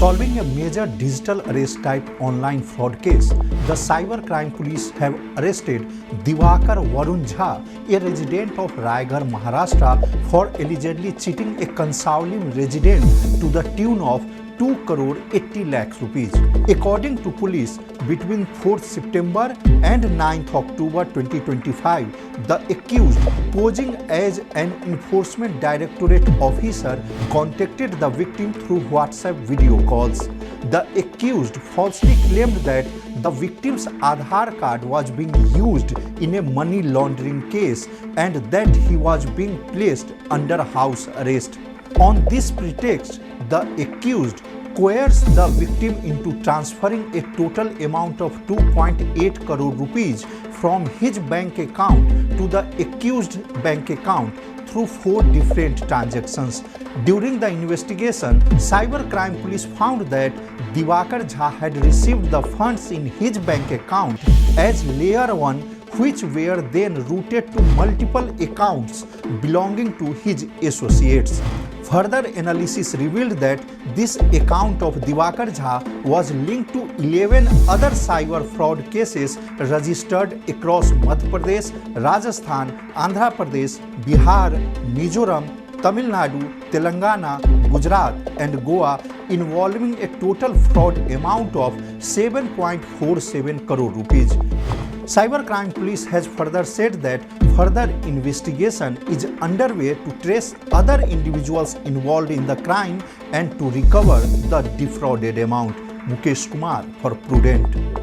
Solving a major digital arrest type online fraud case, the cyber crime police have arrested Diwakar Varun Jha, a resident of Raigarh, Maharashtra, for allegedly cheating a Cansaulim resident to the tune of 2 crore 80 lakhs rupees. According to police, between 4th September and 9th October 2025, the accused, posing as an enforcement directorate officer, contacted the victim through WhatsApp video calls. The accused falsely claimed that the victim's Aadhaar card was being used in a money laundering case and that he was being placed under house arrest. On this pretext, the accused coerced the victim into transferring a total amount of 2.8 crore rupees from his bank account to the accused bank account through 4 different transactions. During the investigation, cybercrime police found that Diwakar Jha had received the funds in his bank account as layer 1, which were then routed to multiple accounts belonging to his associates. Further analysis revealed that this account of Diwakar Jha was linked to 11 other cyber fraud cases registered across Madhya Pradesh, Rajasthan, Andhra Pradesh, Bihar, Mizoram, Tamil Nadu, Telangana, Gujarat and Goa, involving a total fraud amount of 7.47 crore rupees. Cybercrime police has further said that further investigation is underway to trace other individuals involved in the crime and to recover the defrauded amount. Mukesh Kumar for Prudent.